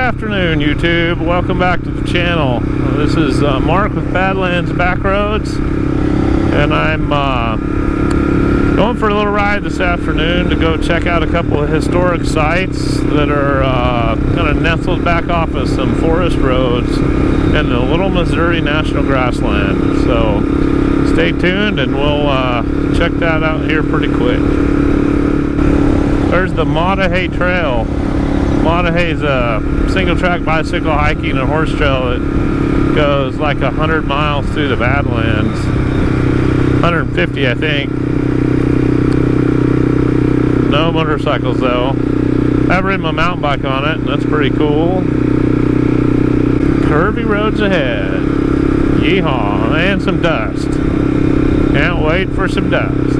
afternoon, YouTube. Welcome back to the channel. This is Mark with Badlands Backroads, and I'm going for a little ride this afternoon to go check out a couple of historic sites that are kind of nestled back off of some forest roads in the Little Missouri National Grassland. So stay tuned and we'll check that out here pretty quick. There's the Mautahay Trail. Mautahay is a single-track bicycle hiking and horse trail that goes like 100 miles through the Badlands. 150, I think. No motorcycles though. I've ridden my mountain bike on it, and that's pretty cool. Curvy roads ahead. Yeehaw, and some dust. Can't wait for some dust.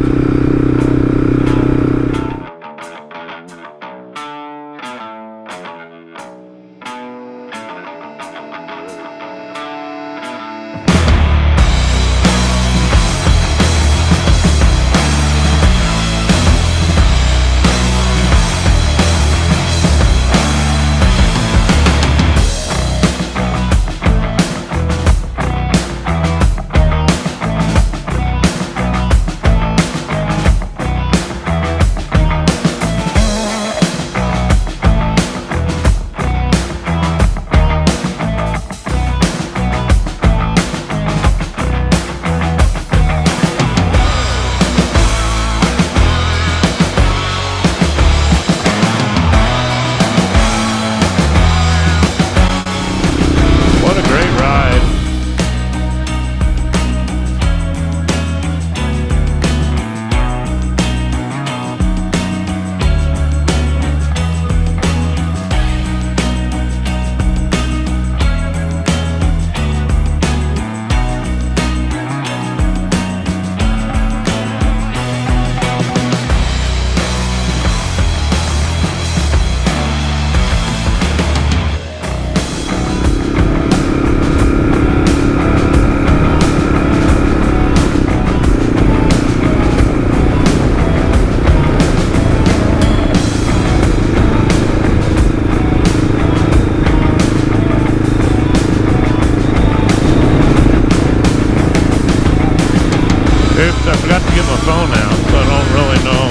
Oops, I forgot to get my phone out, so I don't really know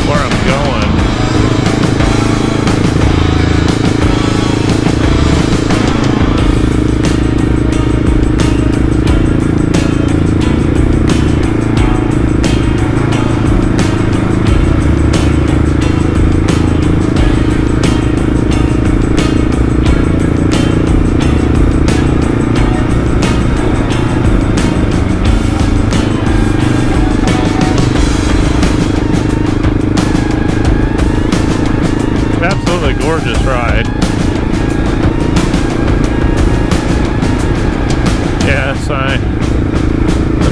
where I'm going. Absolutely gorgeous ride. Yes, I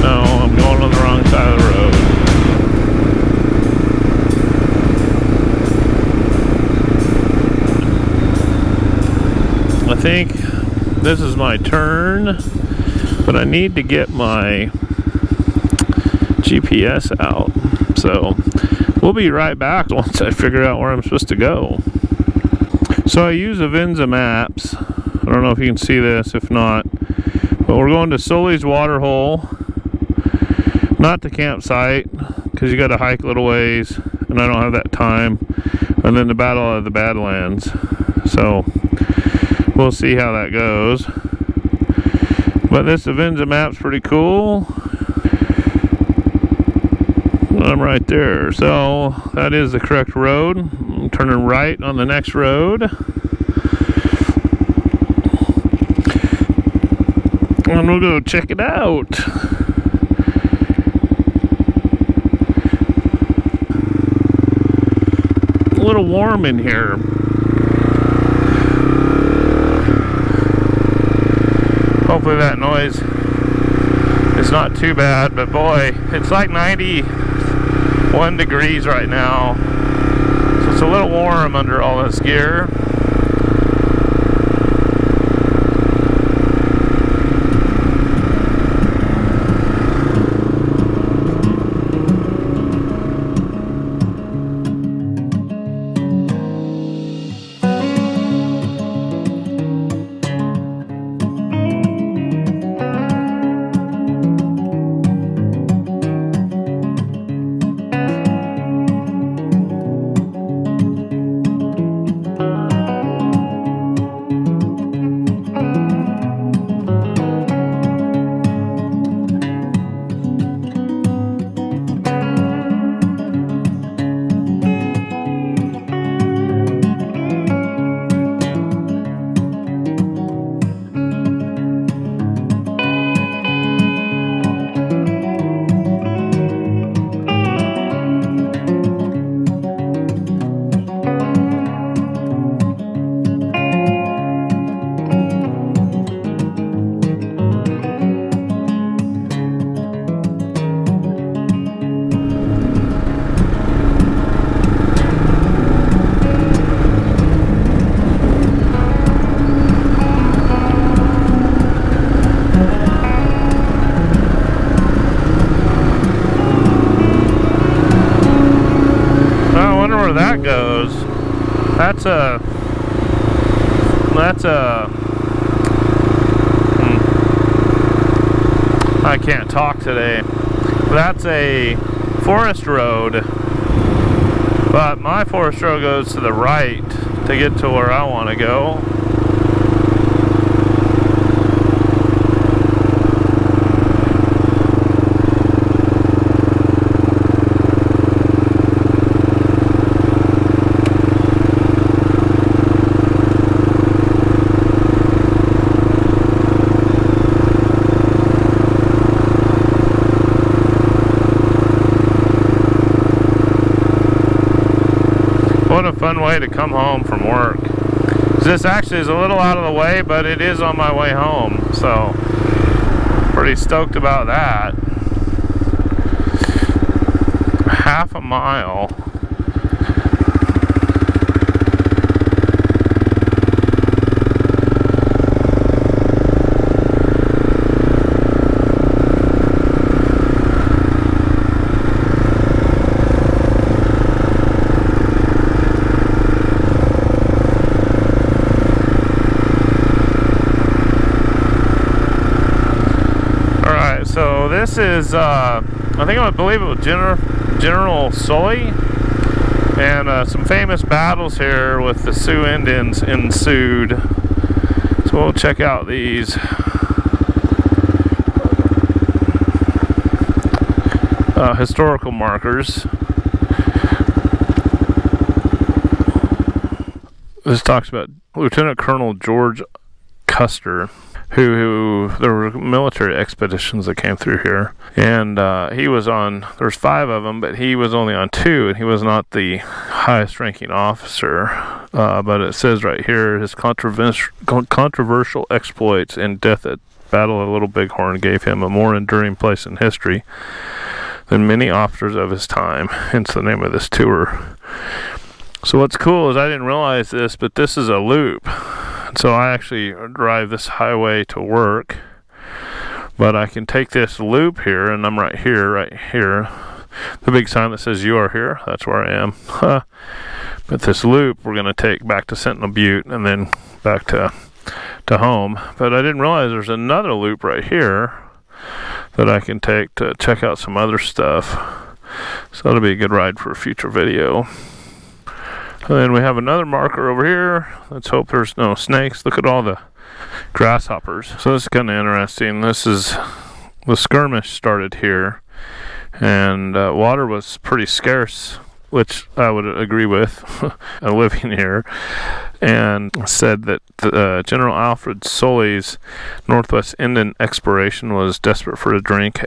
know I'm going on the wrong side of the road. I think this is my turn, but I need to get my GPS out. So we'll be right back once I figure out where I'm supposed to go. So I use Avenza Maps. I don't know if you can see this, if not. But we're going to Sully's Waterhole. Not the campsite, because you got to hike a little ways, and I don't have that time. And then the Battle of the Badlands. So we'll see how that goes. But this Avenza Map's pretty cool. I'm right there, so that is the correct road. I'm turning right on the next road, and we'll go check it out. A little warm in here. Hopefully that noise is not too bad, but boy, it's like 91 degrees right now, so it's a little warm under all this gear. That's a I can't talk today. That's a forest road, but my forest road goes to the right to get to where I want to go. What a fun way to come home from work. This actually is a little out of the way, but it is on my way home, so pretty stoked about that. Half a mile. So this is, I believe it was General Sully, and some famous battles here with the Sioux Indians ensued. So we'll check out these. Historical markers. This talks about Lieutenant Colonel George Custer, who there were military expeditions that came through here, and he was on, there's 5 of them, but he was only on 2, and he was not the highest ranking officer, but it says right here, his controversial exploits and death at Battle of Little Bighorn gave him a more enduring place in history than many officers of his time, hence the name of this tour. So what's cool is I didn't realize this, but this is a loop. So I actually drive this highway to work, but I can take this loop here, and I'm right here. The big sign that says "You are here," that's where I am. But this loop we're going to take back to Sentinel Butte and then back to home. But I didn't realize there's another loop right here that I can take to check out some other stuff. So that'll be a good ride for a future video. And then we have another marker over here. Let's hope there's no snakes. Look at all the grasshoppers. So this is kind of interesting. This is, the skirmish started here, and water was pretty scarce, which I would agree with, living here, and said that General Alfred Sully's Northwest Indian exploration was desperate for a drink.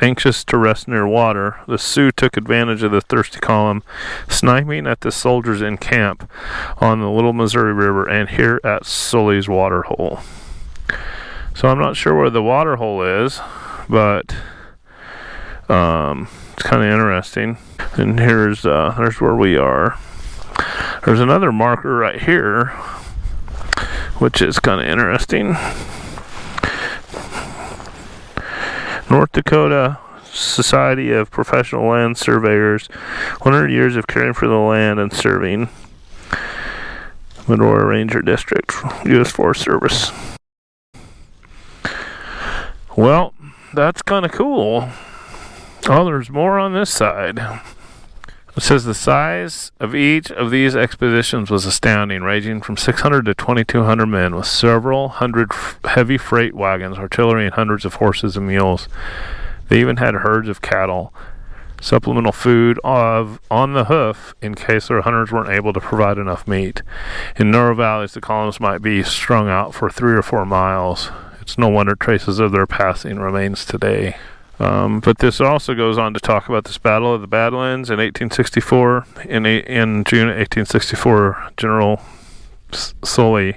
Anxious to rest near water, the Sioux took advantage of the thirsty column, sniping at the soldiers in camp on the Little Missouri River and here at Sully's water hole. So I'm not sure where the water hole is, but it's kind of interesting. And there's where we are. There's another marker right here, which is kind of interesting. North Dakota Society of Professional Land Surveyors, 100 years of caring for the land and serving. Medora Ranger District, U.S. Forest Service. Well, that's kind of cool. Oh, there's more on this side. It says the size of each of these expeditions was astounding, ranging from 600 to 2,200 men, with several hundred heavy freight wagons, artillery, and hundreds of horses and mules. They even had herds of cattle, supplemental food on the hoof in case their hunters weren't able to provide enough meat. In narrow valleys, the columns might be strung out for 3 or 4 miles. It's no wonder traces of their passing remains today. But this also goes on to talk about this Battle of the Badlands in 1864. In June 1864, General Sully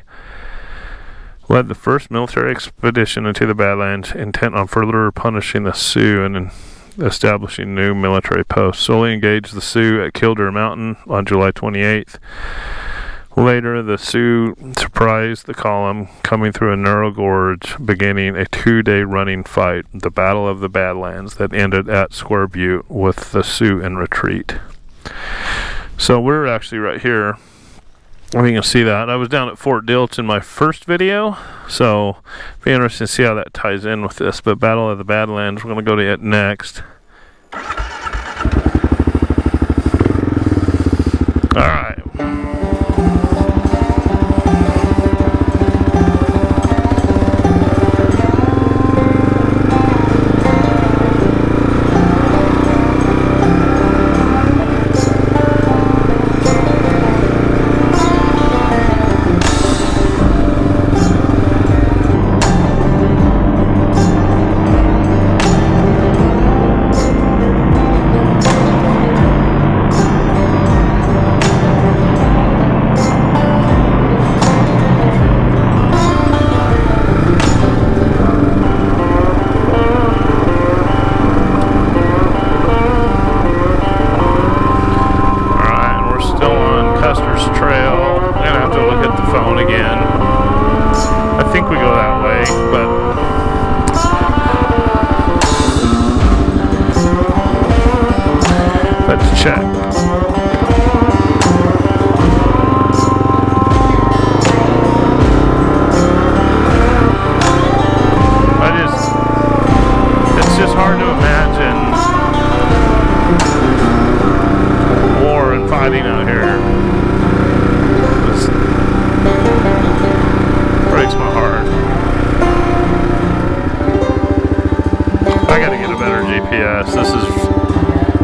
led the first military expedition into the Badlands, intent on further punishing the Sioux and establishing new military posts. Sully engaged the Sioux at Kildare Mountain on July 28th. Later, the Sioux surprised the column, coming through a narrow gorge, beginning a 2-day running fight, the Battle of the Badlands, that ended at Square Butte with the Sioux in retreat. So we're actually right here. you can see that. I was down at Fort Dilch in my first video, so be interesting to see how that ties in with this. But Battle of the Badlands, we're going to go to it next. Alright.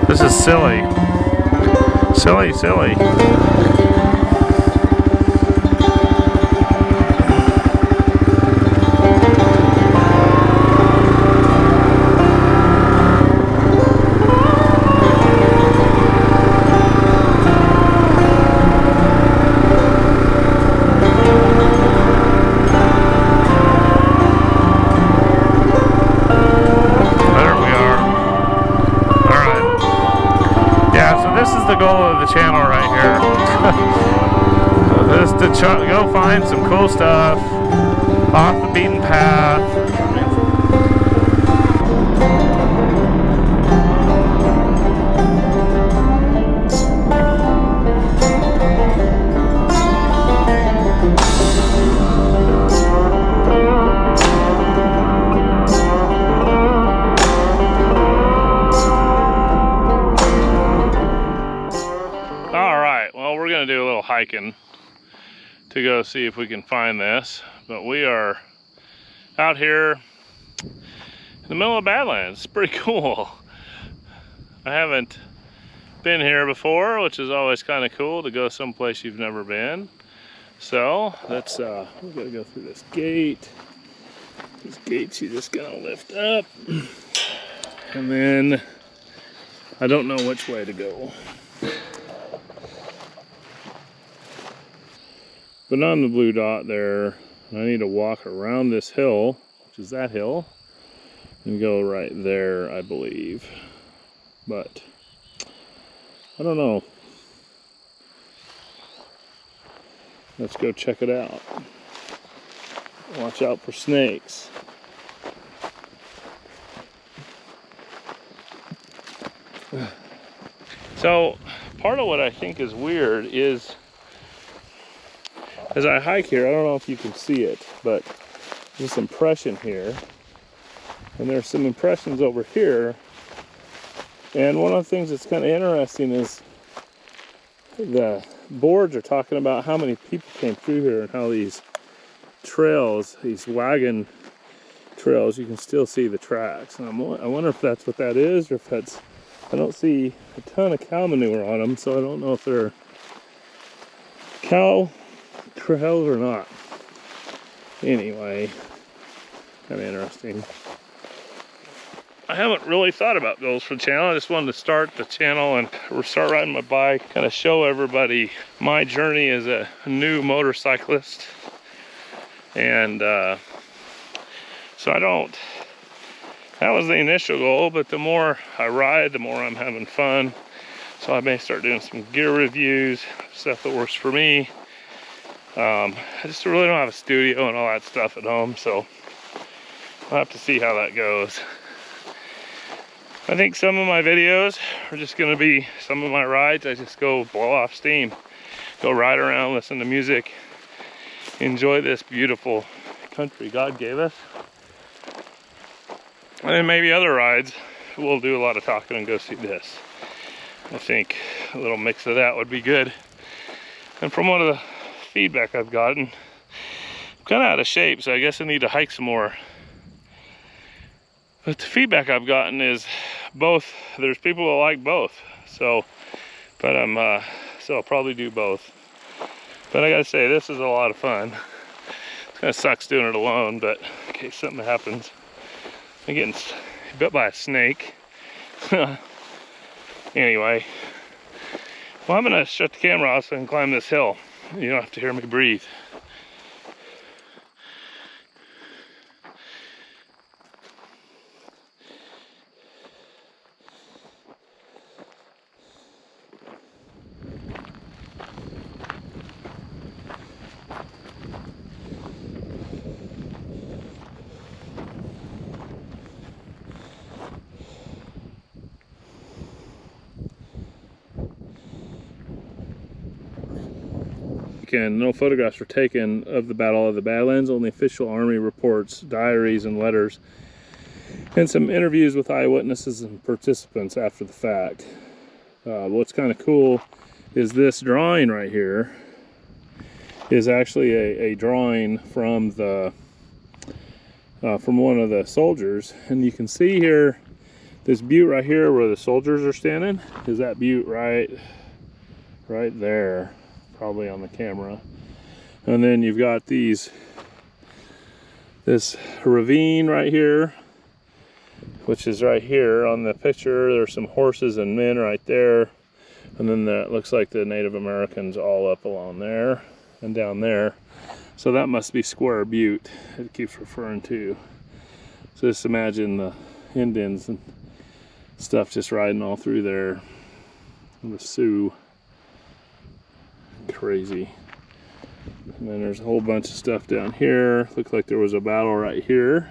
This is Sully. Sully. The goal of the channel right here is to go find some cool stuff off the beaten path. Do a little hiking to go see if we can find this, but we are out here in the middle of Badlands. It's pretty cool. I haven't been here before, which is always kind of cool to go someplace you've never been. So let's we gotta go through this gate. This gate's you just gonna lift up, and then I don't know which way to go. But on the blue dot there, I need to walk around this hill, which is that hill, and go right there, I believe. But I don't know. Let's go check it out. Watch out for snakes. So part of what I think is weird is, as I hike here, I don't know if you can see it, but there's some impression here, and there's some impressions over here. And one of the things that's kind of interesting is the boards are talking about how many people came through here and how these trails, these wagon trails, you can still see the tracks. And I wonder if that's what that is, or if that's, I don't see a ton of cow manure on them, so I don't know if they're cow trails or not. Anyway, kind of interesting. I haven't really thought about goals for the channel. I just wanted to start the channel and start riding my bike, kind of show everybody my journey as a new motorcyclist. And so that was the initial goal, but the more I ride, the more I'm having fun. So I may start doing some gear reviews, stuff that works for me. I just really don't have a studio and all that stuff at home, so I'll have to see how that goes. I think some of my videos are just going to be some of my rides. I just go blow off steam. go ride around, listen to music, enjoy this beautiful country God gave us. And then maybe other rides, we'll do a lot of talking and go see this. I think a little mix of that would be good. And from one of the feedback I've gotten, I'm kind of out of shape, so I guess I need to hike some more. But the feedback I've gotten is both, there's people that like both. So, but so I'll probably do both. But I gotta say, this is a lot of fun. It kind of sucks doing it alone, but in case something happens, I'm getting bit by a snake. Anyway, well, I'm gonna shut the camera off so I can climb this hill. You don't have to hear me breathe. No photographs were taken of the Battle of the Badlands, only official Army reports, diaries, and letters, and some interviews with eyewitnesses and participants after the fact. What's kind of cool is this drawing right here is actually a drawing from the from one of the soldiers, and you can see here this butte right here where the soldiers are standing is that butte right there, probably on the camera. And then you've got this ravine right here, which is right here on the picture. There's some horses and men right there, and then that looks like the Native Americans all up along there and down there. So that must be Square Butte it keeps referring to. So just imagine the Indians and stuff just riding all through there. And the Sioux. Crazy. And then there's a whole bunch of stuff down here. Looks like there was a battle right here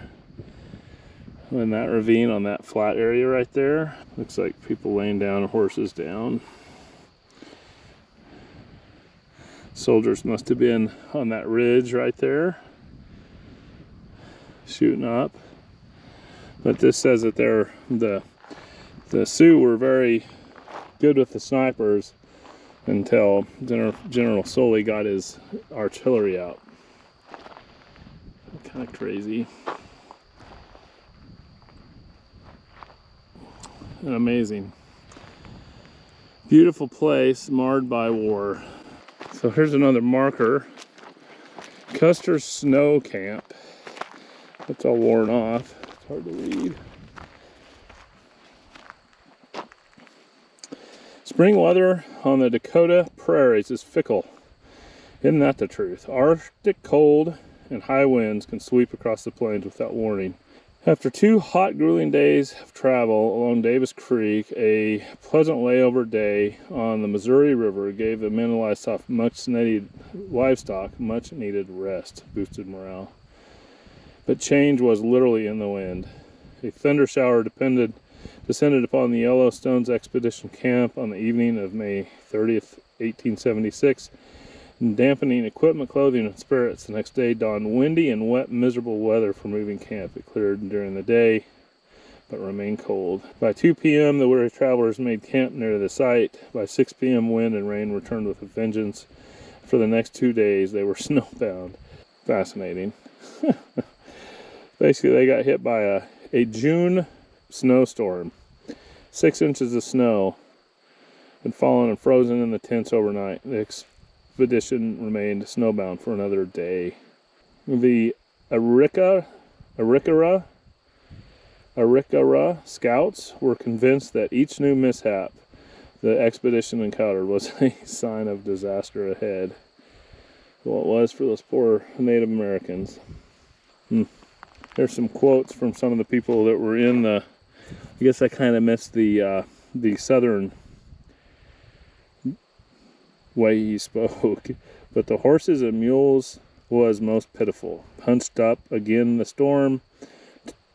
in that ravine on that flat area right there. Looks like people laying down, horses down. Soldiers must have been on that ridge right there shooting up. But this says that the Sioux were very good with the snipers until General Sully got his artillery out. Kind of crazy. And amazing. Beautiful place marred by war. So here's another marker. Custer's Snow Camp. It's all worn off. It's hard to read. Spring weather on the Dakota prairies is fickle. Isn't that the truth? Arctic cold and high winds can sweep across the plains without warning. After 2 hot, grueling days of travel along Davis Creek, a pleasant layover day on the Missouri River gave the men and livestock much needed rest, boosted morale. But change was literally in the wind. A thunder shower descended upon the Yellowstone's expedition camp on the evening of May 30th, 1876, dampening equipment, clothing, and spirits. The next day dawned windy and wet, miserable weather for moving camp. It cleared during the day, but remained cold. By 2 p.m., the weary travelers made camp near the site. By 6 p.m., wind and rain returned with a vengeance. For the next 2 days, they were snowbound. Fascinating. Basically, they got hit by a June snowstorm. 6 inches of snow had fallen and frozen in the tents overnight. The expedition remained snowbound for another day. The Arikara scouts were convinced that each new mishap the expedition encountered was a sign of disaster ahead. Well, it was for those poor Native Americans. There's some quotes from some of the people that were in the, I guess I kind of missed the southern way he spoke. But the horses and mules was most pitiful. Hunched up again in the storm,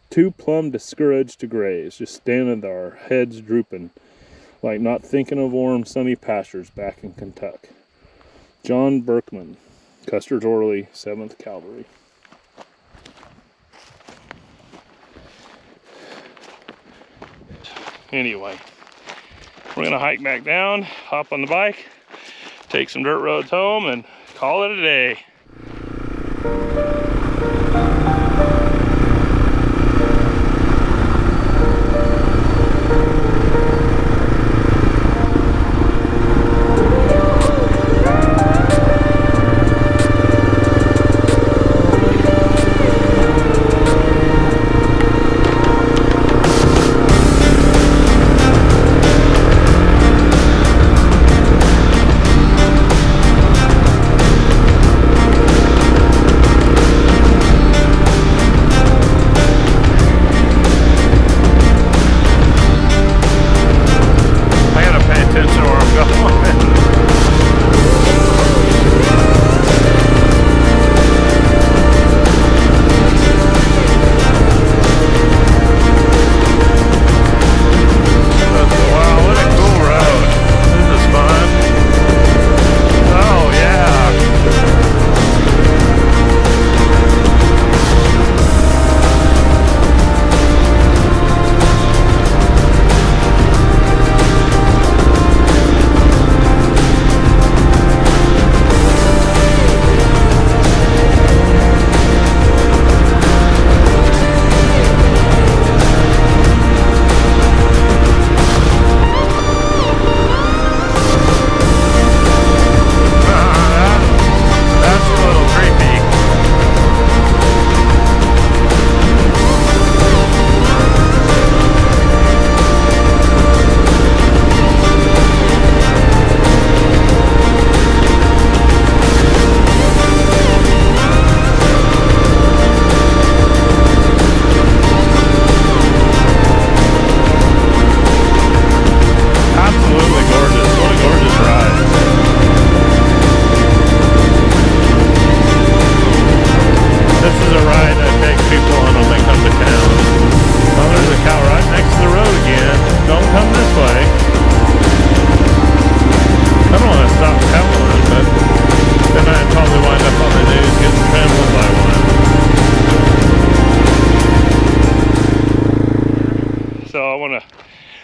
too plumb discouraged to graze, just standing there, heads drooping, like not thinking of warm, sunny pastures back in Kentucky. John Berkman, Custer's Orderly, 7th Cavalry. Anyway, we're gonna hike back down, hop on the bike, take some dirt roads home, and call it a day.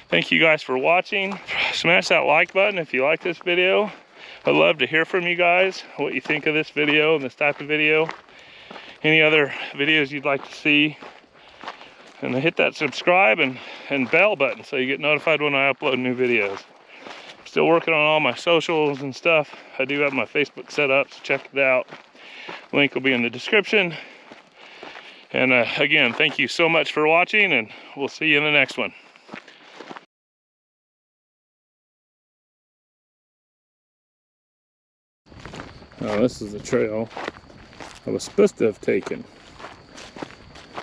Thank you guys for watching. Smash that like button if you like this video. I'd love to hear from you guys, what you think of this video and this type of video. Any other videos you'd like to see. And hit that subscribe and bell button so you get notified when I upload new videos. I'm still working on all my socials and stuff. I do have my Facebook set up, so check it out. Link will be in the description. And again, thank you so much for watching, and we'll see you in the next one. This is the trail I was supposed to have taken.